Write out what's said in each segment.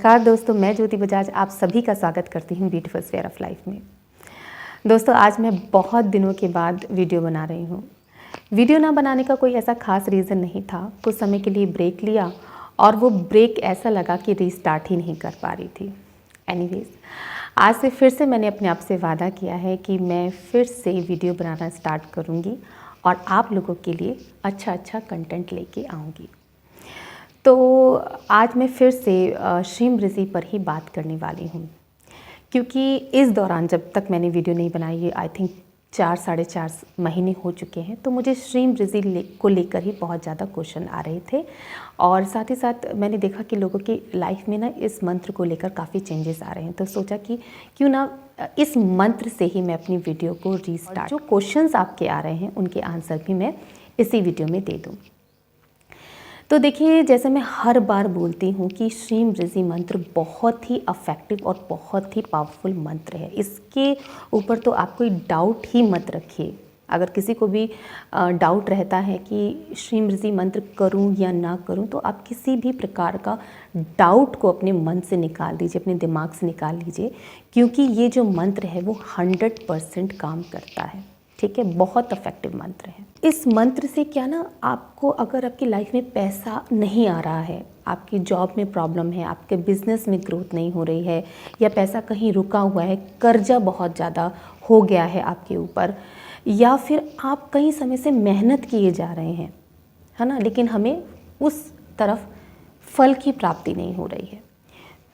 नमस्कार दोस्तों, मैं ज्योति बजाज आप सभी का स्वागत करती हूँ ब्यूटीफुल स्फीयर ऑफ लाइफ में। दोस्तों, आज मैं बहुत दिनों के बाद वीडियो बना रही हूँ। वीडियो ना बनाने का कोई ऐसा खास रीज़न नहीं था। कुछ समय के लिए ब्रेक लिया और वो ब्रेक ऐसा लगा कि रीस्टार्ट ही नहीं कर पा रही थी। एनीवेज, आज से फिर से मैंने अपने आप से वादा किया है कि मैं फिर से वीडियो बनाना स्टार्ट करूँगी और आप लोगों के लिए अच्छा कंटेंट लेके आऊँगी। तो आज मैं फिर से श्रीम रिज़ी पर ही बात करने वाली हूँ, क्योंकि इस दौरान जब तक मैंने वीडियो नहीं बनाई, आई थिंक 4-4.5 महीने हो चुके हैं, तो मुझे श्रीम रिज़ी को लेकर ही बहुत ज़्यादा क्वेश्चन आ रहे थे। और साथ ही साथ मैंने देखा कि लोगों की लाइफ में ना इस मंत्र को लेकर काफ़ी चेंजेस आ रहे हैं। तो सोचा कि क्यों ना इस मंत्र से ही मैं अपनी वीडियो को रीस्टार्ट, जो क्वेश्चंस आपके आ रहे हैं उनके आंसर भी मैं इसी वीडियो में दे दूँ। तो देखिए, जैसे मैं हर बार बोलती हूँ कि श्रीम रिज़ी मंत्र बहुत ही इफ़ेक्टिव और बहुत ही पावरफुल मंत्र है। इसके ऊपर तो आप कोई डाउट ही मत रखिए। अगर किसी को भी डाउट रहता है कि श्रीम रिज़ी मंत्र करूँ या ना करूँ, तो आप किसी भी प्रकार का डाउट को अपने मन से निकाल दीजिए, अपने दिमाग से निकाल लीजिए, क्योंकि ये जो मंत्र है वो 100% काम करता है। ठीक है, बहुत इफेक्टिव मंत्र है। इस मंत्र से क्या ना, आपको अगर आपकी लाइफ में पैसा नहीं आ रहा है, आपकी जॉब में प्रॉब्लम है, आपके बिजनेस में ग्रोथ नहीं हो रही है, या पैसा कहीं रुका हुआ है, कर्जा बहुत ज़्यादा हो गया है आपके ऊपर, या फिर आप कई समय से मेहनत किए जा रहे हैं, है ना, लेकिन हमें उस तरफ फल की प्राप्ति नहीं हो रही है,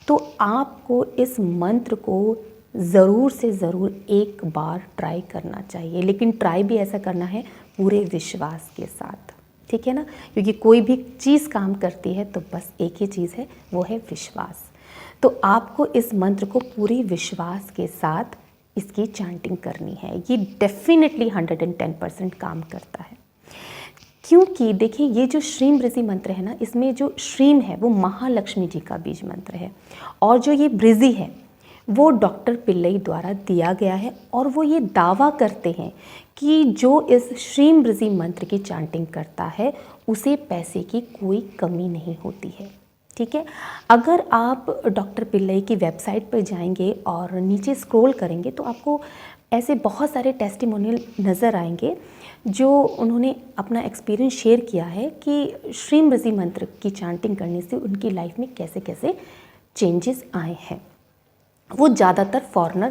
तो आपको इस मंत्र को ज़रूर से ज़रूर एक बार ट्राई करना चाहिए। लेकिन ट्राई भी ऐसा करना है पूरे विश्वास के साथ, ठीक है ना, क्योंकि कोई भी चीज़ काम करती है तो बस एक ही चीज़ है, वो है विश्वास। तो आपको इस मंत्र को पूरी विश्वास के साथ इसकी चैंटिंग करनी है। ये डेफिनेटली 110% काम करता है, क्योंकि देखिए, ये जो श्रीम रिज़ी मंत्र है ना, इसमें जो श्रीम है वो महालक्ष्मी जी का बीज मंत्र है, और जो ये रिज़ी है वो डॉक्टर पिल्लई द्वारा दिया गया है। और वो ये दावा करते हैं कि जो इस श्रीम रिज़ी मंत्र की चैंटिंग करता है उसे पैसे की कोई कमी नहीं होती है। ठीक है, अगर आप डॉक्टर पिल्लई की वेबसाइट पर जाएंगे और नीचे स्क्रॉल करेंगे तो आपको ऐसे बहुत सारे टेस्टिमोनियल नज़र आएंगे जो उन्होंने अपना एक्सपीरियंस शेयर किया है कि श्रीम रिज़ी मंत्र की चैंटिंग करने से उनकी लाइफ में कैसे कैसे चेंजेस आए हैं। वो ज़्यादातर फॉरेनर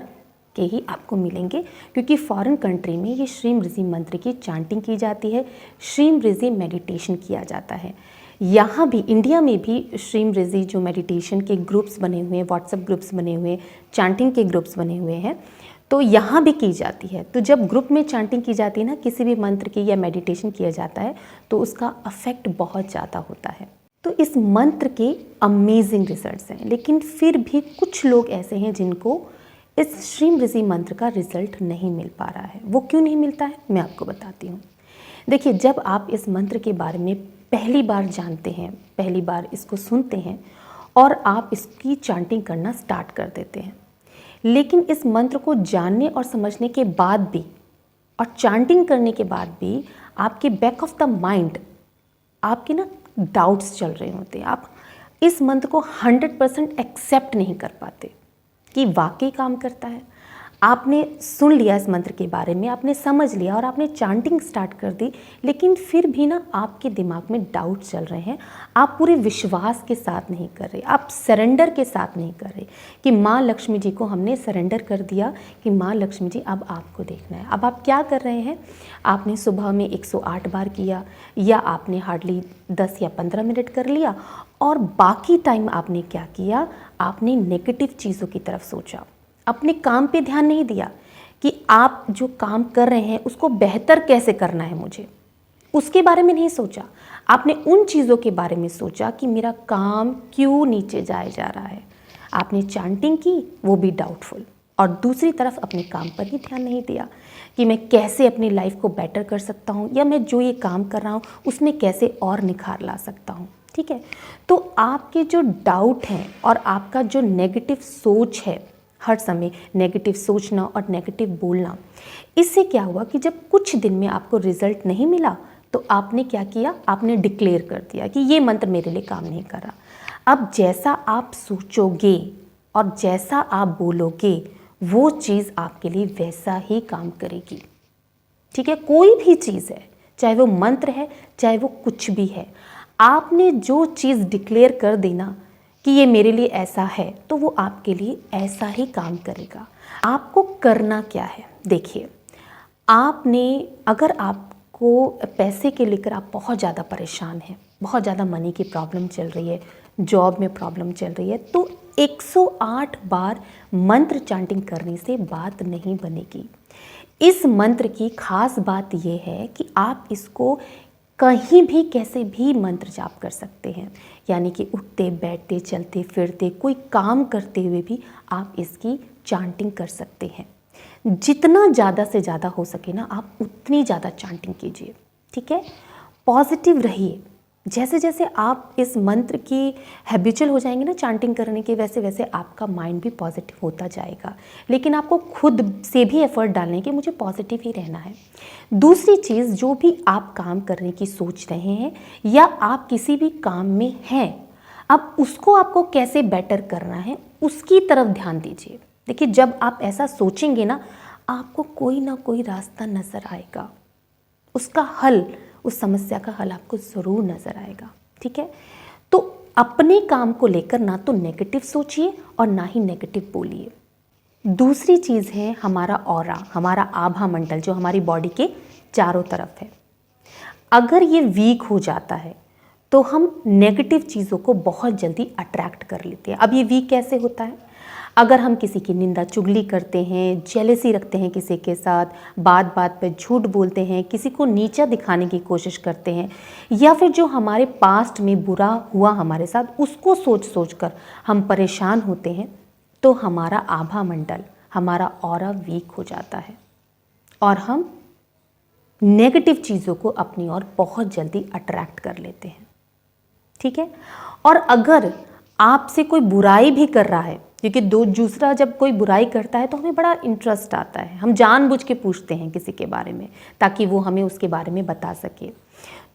के ही आपको मिलेंगे, क्योंकि फॉरेन कंट्री में ये श्रीम रिज़ी मंत्र की चैंटिंग की जाती है, श्रीम रिज़ी मेडिटेशन किया जाता है। यहाँ भी इंडिया में भी श्रीम रिज़ी जो मेडिटेशन के ग्रुप्स बने हुए हैं, व्हाट्सएप ग्रुप्स बने हुए हैं, चैंटिंग के ग्रुप्स बने हुए हैं, तो यहाँ भी की जाती है। तो जब ग्रुप में चैंटिंग की जाती है ना, किसी भी मंत्र की या मेडिटेशन किया जाता है, तो उसका अफेक्ट बहुत ज़्यादा होता है। तो इस मंत्र के अमेजिंग रिजल्ट्स हैं, लेकिन फिर भी कुछ लोग ऐसे हैं जिनको इस श्रीम रिज़ी मंत्र का रिजल्ट नहीं मिल पा रहा है। वो क्यों नहीं मिलता है, मैं आपको बताती हूँ। देखिए, जब आप इस मंत्र के बारे में पहली बार जानते हैं, पहली बार इसको सुनते हैं और आप इसकी चैंटिंग करना स्टार्ट कर देते हैं, लेकिन इस मंत्र को जानने और समझने के बाद भी और चैंटिंग करने के बाद भी आपके बैक ऑफ द माइंड आपके ना डाउट्स चल रहे होते हैं। आप इस मंत्र को 100% एक्सेप्ट नहीं कर पाते कि वाकई काम करता है। आपने सुन लिया इस मंत्र के बारे में, आपने समझ लिया और आपने चैंटिंग स्टार्ट कर दी, लेकिन फिर भी ना आपके दिमाग में डाउट चल रहे हैं। आप पूरे विश्वास के साथ नहीं कर रहे, आप सरेंडर के साथ नहीं कर रहे कि माँ लक्ष्मी जी को हमने सरेंडर कर दिया कि माँ लक्ष्मी जी अब आपको देखना है। अब आप क्या कर रहे हैं, आपने सुबह में 108 बार किया, या आपने हार्डली 10 या 15 मिनट कर लिया, और बाकी टाइम आपने क्या किया, आपने नेगेटिव चीज़ों की तरफ सोचा, अपने काम पे ध्यान नहीं दिया कि आप जो काम कर रहे हैं उसको बेहतर कैसे करना है, मुझे उसके बारे में नहीं सोचा। आपने उन चीज़ों के बारे में सोचा कि मेरा काम क्यों नीचे जाए जा रहा है। आपने चैंटिंग की, वो भी डाउटफुल, और दूसरी तरफ अपने काम पर ही ध्यान नहीं दिया कि मैं कैसे अपनी लाइफ को बेटर कर सकता हूँ, या मैं जो ये काम कर रहा हूँ उसमें कैसे और निखार ला सकता हूँ। ठीक है, तो आपके जो डाउट हैं और आपका जो नेगेटिव सोच है, हर समय नेगेटिव सोचना और नेगेटिव बोलना, इससे क्या हुआ कि जब कुछ दिन में आपको रिजल्ट नहीं मिला तो आपने क्या किया, आपने डिक्लेयर कर दिया कि ये मंत्र मेरे लिए काम नहीं कर रहा। अब जैसा आप सोचोगे और जैसा आप बोलोगे वो चीज़ आपके लिए वैसा ही काम करेगी। ठीक है, कोई भी चीज़ है, चाहे वो मंत्र है, चाहे वो कुछ भी है, आपने जो चीज़ डिक्लेयर कर देना कि ये मेरे लिए ऐसा है, तो वो आपके लिए ऐसा ही काम करेगा। आपको करना क्या है, देखिए, अगर आपको पैसे के लेकर आप बहुत ज़्यादा परेशान हैं, बहुत ज़्यादा मनी की प्रॉब्लम चल रही है, जॉब में प्रॉब्लम चल रही है, तो 108 बार मंत्र चांटिंग करने से बात नहीं बनेगी। इस मंत्र की खास बात यह है कि आप इसको कहीं भी कैसे भी मंत्र जाप कर सकते हैं, यानी कि उठते बैठते चलते फिरते कोई काम करते हुए भी आप इसकी चांटिंग कर सकते हैं। जितना ज़्यादा से ज़्यादा हो सके ना, आप उतनी ज़्यादा चांटिंग कीजिए। ठीक है, पॉजिटिव रहिए। जैसे जैसे आप इस मंत्र की हैबिचुअल हो जाएंगे ना चांटिंग करने के, वैसे वैसे आपका माइंड भी पॉजिटिव होता जाएगा। लेकिन आपको खुद से भी एफर्ट डालने कि मुझे पॉजिटिव ही रहना है। दूसरी चीज़, जो भी आप काम करने की सोच रहे हैं या आप किसी भी काम में हैं, अब उसको आपको कैसे बेटर करना है उसकी तरफ ध्यान दीजिए। देखिए, जब आप ऐसा सोचेंगे ना, आपको कोई ना कोई रास्ता नज़र आएगा, उसका हल, उस समस्या का हल आपको ज़रूर नज़र आएगा। ठीक है, तो अपने काम को लेकर ना तो नेगेटिव सोचिए और ना ही नेगेटिव बोलिए। दूसरी चीज़ है हमारा ऑरा, हमारा आभा मंडल जो हमारी बॉडी के चारों तरफ है। अगर ये वीक हो जाता है तो हम नेगेटिव चीज़ों को बहुत जल्दी अट्रैक्ट कर लेते हैं। अब ये वीक कैसे होता है? अगर हम किसी की निंदा चुगली करते हैं, जेलेसी रखते हैं किसी के साथ, बात बात पे झूठ बोलते हैं, किसी को नीचा दिखाने की कोशिश करते हैं, या फिर जो हमारे पास्ट में बुरा हुआ हमारे साथ उसको सोच सोच कर हम परेशान होते हैं, तो हमारा आभा मंडल, हमारा ऑरा वीक हो जाता है और हम नेगेटिव चीज़ों को अपनी ओर बहुत जल्दी अट्रैक्ट कर लेते हैं। ठीक है, और अगर आपसे कोई बुराई भी कर रहा है, क्योंकि दूसरा जब कोई बुराई करता है तो हमें बड़ा इंटरेस्ट आता है, हम जानबूझ के पूछते हैं किसी के बारे में ताकि वो हमें उसके बारे में बता सके,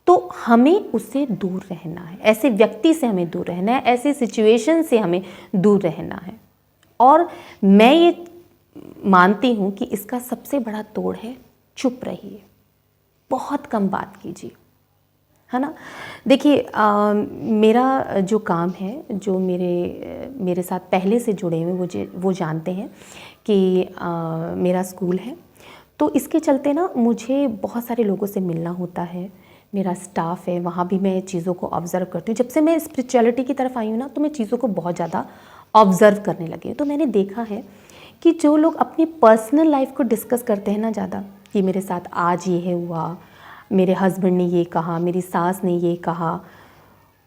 तो हमें उससे दूर रहना है, ऐसे व्यक्ति से हमें दूर रहना है, ऐसे सिचुएशन से हमें दूर रहना है। और मैं ये मानती हूँ कि इसका सबसे बड़ा तोड़ है चुप रहिए, बहुत कम बात कीजिए, है ना। देखिए, मेरा जो काम है, जो मेरे साथ पहले से जुड़े हुए वो जानते हैं कि मेरा स्कूल है, तो इसके चलते ना मुझे बहुत सारे लोगों से मिलना होता है। मेरा स्टाफ है, वहाँ भी मैं चीज़ों को ऑब्ज़र्व करती हूँ। जब से मैं स्पिरिचुअलिटी की तरफ आई हूँ ना, तो मैं चीज़ों को बहुत ज़्यादा ऑब्ज़र्व करने लगी हूँ। तो मैंने देखा है कि जो लोग अपनी पर्सनल लाइफ को डिस्कस करते हैं ना ज़्यादा, कि मेरे साथ आज ये हुआ, मेरे हस्बैंड ने ये कहा, मेरी सास ने ये कहा,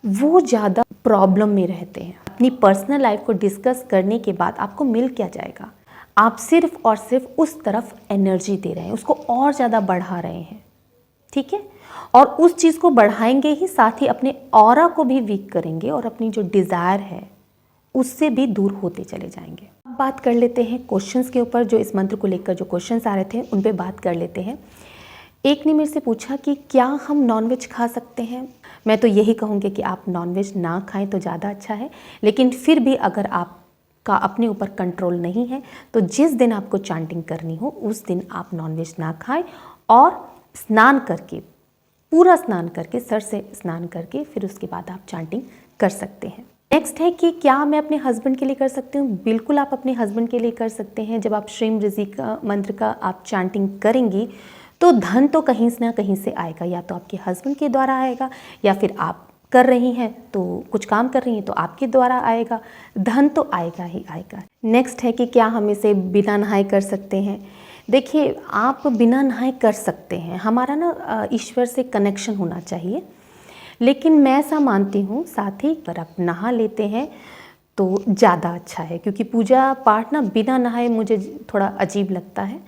वो ज़्यादा प्रॉब्लम में रहते हैं। अपनी पर्सनल लाइफ को डिस्कस करने के बाद आपको मिल क्या जाएगा? आप सिर्फ और सिर्फ उस तरफ एनर्जी दे रहे हैं, उसको और ज़्यादा बढ़ा रहे हैं। ठीक है, और उस चीज़ को बढ़ाएंगे ही, साथ ही अपने ऑरा को भी वीक करेंगे और अपनी जो डिज़ायर है उससे भी दूर होते चले जाएंगे। अब बात कर लेते हैं क्वेश्चंस के ऊपर, जो इस मंत्र को लेकर जो क्वेश्चंस आ रहे थे उन पे बात कर लेते हैं। एक ने मेरे से पूछा कि क्या हम नॉनवेज खा सकते हैं? मैं तो यही कहूँगी कि आप नॉनवेज ना खाएं तो ज़्यादा अच्छा है, लेकिन फिर भी अगर आपका अपने ऊपर कंट्रोल नहीं है तो जिस दिन आपको चांटिंग करनी हो उस दिन आप नॉनवेज ना खाएं और स्नान करके, पूरा स्नान करके, सर से स्नान करके फिर उसके बाद आप चांटिंग कर सकते हैं। नेक्स्ट है कि क्या मैं अपने हस्बैंड के लिए कर सकती हूँ? बिल्कुल, आप अपने हस्बैंड के लिए कर सकते हैं। जब आप श्रीम ऋषि का मंत्र का आप चांटिंग करेंगी तो धन तो कहीं ना कहीं से आएगा, या तो आपके हस्बैंड के द्वारा आएगा, या फिर आप कर रही हैं तो कुछ काम कर रही हैं तो आपके द्वारा आएगा, धन तो आएगा ही आएगा। नेक्स्ट है कि क्या हम इसे बिना नहाए कर सकते हैं? देखिए, आप बिना नहाए कर सकते हैं, हमारा ना ईश्वर से कनेक्शन होना चाहिए, लेकिन मैं ऐसा मानती हूँ साथ ही अगर आप नहा लेते हैं तो ज़्यादा अच्छा है, क्योंकि पूजा पाठ ना बिना नहाए मुझे थोड़ा अजीब लगता है।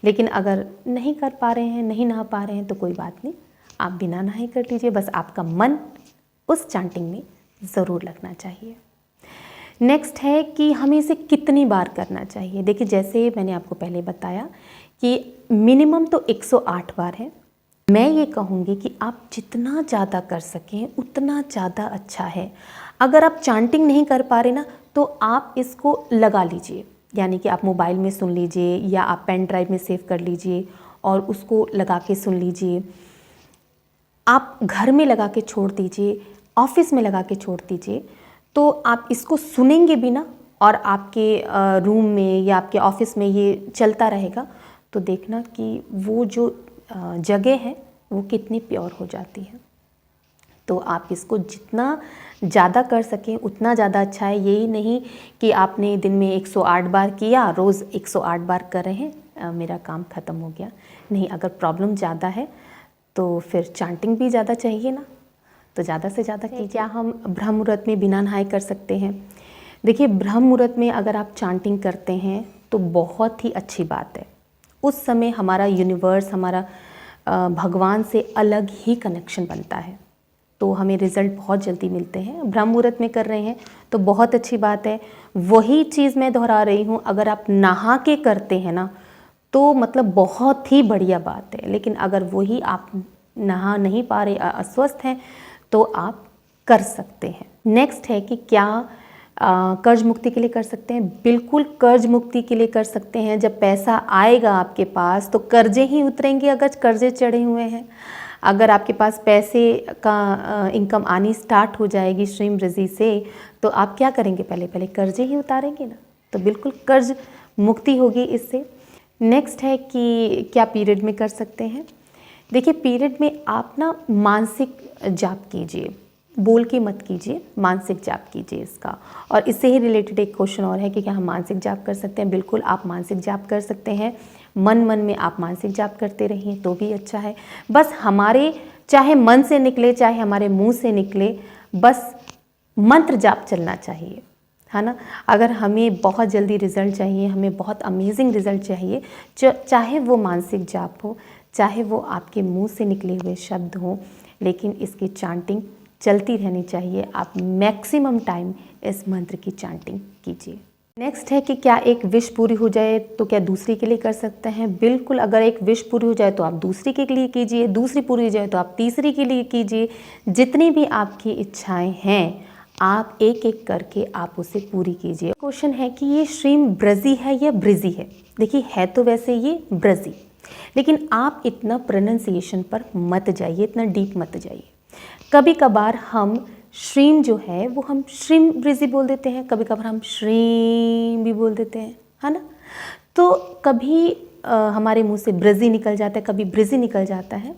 लेकिन अगर नहीं कर पा रहे हैं, नहीं नहा पा रहे हैं तो कोई बात नहीं, आप बिना नहाए कर लीजिए, बस आपका मन उस चांटिंग में ज़रूर लगना चाहिए। नेक्स्ट है कि हमें इसे कितनी बार करना चाहिए? देखिए, जैसे मैंने आपको पहले बताया कि मिनिमम तो 108 बार है। मैं ये कहूँगी कि आप जितना ज़्यादा कर सकें उतना ज़्यादा अच्छा है। अगर आप चांटिंग नहीं कर पा रहे ना, तो आप इसको लगा लीजिए, यानी कि आप मोबाइल में सुन लीजिए या आप पेन ड्राइव में सेव कर लीजिए और उसको लगा के सुन लीजिए। आप घर में लगा के छोड़ दीजिए, ऑफिस में लगा के छोड़ दीजिए, तो आप इसको सुनेंगे भी ना और आपके रूम में या आपके ऑफिस में ये चलता रहेगा, तो देखना कि वो जो जगह है वो कितनी प्योर हो जाती है। तो आप इसको जितना ज़्यादा कर सकें उतना ज़्यादा अच्छा है। यही नहीं कि आपने दिन में 108 बार किया, रोज़ 108 बार कर रहे हैं, मेरा काम ख़त्म हो गया। नहीं, अगर प्रॉब्लम ज़्यादा है तो फिर चांटिंग भी ज़्यादा चाहिए ना, तो ज़्यादा से ज़्यादा कीजिए। क्या हम ब्रह्म मुहूर्त में बिना नहाए कर सकते हैं? देखिए, ब्रह्म मुहूर्त में अगर आप चांटिंग करते हैं तो बहुत ही अच्छी बात है। उस समय हमारा यूनिवर्स, हमारा भगवान से अलग ही कनेक्शन बनता है, तो हमें रिज़ल्ट बहुत जल्दी मिलते हैं। ब्रह्म मुहूर्त में कर रहे हैं तो बहुत अच्छी बात है। वही चीज़ मैं दोहरा रही हूँ, अगर आप नहा के करते हैं ना तो मतलब बहुत ही बढ़िया बात है। लेकिन अगर वही आप नहा नहीं पा रहे, अस्वस्थ हैं, तो आप कर सकते हैं। नेक्स्ट है कि क्या कर्ज मुक्ति के लिए कर सकते हैं? बिल्कुल कर्ज मुक्ति के लिए कर सकते हैं। जब पैसा आएगा आपके पास तो कर्जे ही उतरेंगे, अगर कर्जे चढ़े हुए हैं। अगर आपके पास पैसे का इनकम आनी स्टार्ट हो जाएगी श्रीम ब्रजी से, तो आप क्या करेंगे? पहले पहले कर्जे ही उतारेंगे ना, तो बिल्कुल कर्ज मुक्ति होगी इससे। नेक्स्ट है कि क्या पीरियड में कर सकते हैं? देखिए, पीरियड में आप ना मानसिक जाप कीजिए, बोल के मत कीजिए, मानसिक जाप कीजिए इसका। और इससे ही रिलेटेड एक क्वेश्चन और है कि क्या हम मानसिक जाप कर सकते हैं? बिल्कुल, आप मानसिक जाप कर सकते हैं। मन मन में आप मानसिक जाप करते रहिए तो भी अच्छा है। बस हमारे चाहे मन से निकले चाहे हमारे मुंह से निकले, बस मंत्र जाप चलना चाहिए, है ना। अगर हमें बहुत जल्दी रिजल्ट चाहिए, हमें बहुत अमेजिंग रिजल्ट चाहिए, चाहे वो मानसिक जाप हो, चाहे वो आपके मुंह से निकले हुए शब्द हों, लेकिन इसकी चांटिंग चलती रहनी चाहिए। आप मैक्सिमम टाइम इस मंत्र की चांटिंग कीजिए। नेक्स्ट है कि क्या एक विश पूरी हो जाए तो क्या दूसरी के लिए कर सकते हैं? बिल्कुल, अगर एक विश पूरी हो जाए तो आप दूसरी के लिए कीजिए, दूसरी पूरी हो जाए तो आप तीसरी के लिए कीजिए। जितनी भी आपकी इच्छाएं हैं, आप एक एक करके आप उसे पूरी कीजिए। क्वेश्चन है कि ये श्रीम ब्रजी है या ब्रिजी है? देखिए, है तो वैसे ये ब्रजी, लेकिन आप इतना प्रोनाउंसिएशन पर मत जाइए, इतना डीप मत जाइए। कभी कभार हम श्रीम जो है वो हम श्रीम ब्रिजी बोल देते हैं, कभी कभार हम श्रीम भी बोल देते हैं, है ना। तो कभी हमारे मुंह से ब्रजी निकल जाता है, कभी ब्रिजी निकल जाता है,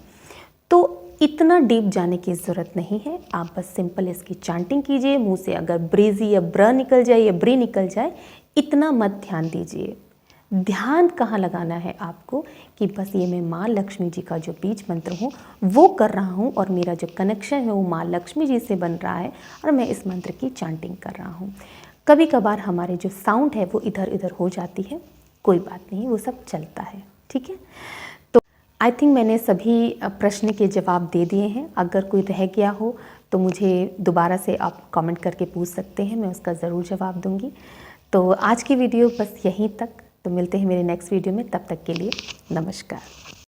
तो इतना डीप जाने की ज़रूरत नहीं है। आप बस सिंपल इसकी चांटिंग कीजिए। मुंह से अगर ब्रेजी या ब्र निकल जाए या ब्री निकल जाए, इतना मत ध्यान दीजिए। ध्यान कहाँ लगाना है आपको कि बस ये मैं माँ लक्ष्मी जी का जो बीज मंत्र हूँ वो कर रहा हूँ और मेरा जो कनेक्शन है वो माँ लक्ष्मी जी से बन रहा है और मैं इस मंत्र की चांटिंग कर रहा हूँ। कभी कभार हमारे जो साउंड है वो इधर उधर हो जाती है, कोई बात नहीं, वो सब चलता है, ठीक है। तो आई थिंक मैंने सभी प्रश्न के जवाब दे दिए हैं। अगर कोई रह गया हो तो मुझे दोबारा से आप कमेंट करके पूछ सकते हैं, मैं उसका ज़रूर जवाब दूंगी। तो आज की वीडियो बस यहीं तक। तो मिलते हैं मेरे नेक्स्ट वीडियो में, तब तक के लिए नमस्कार।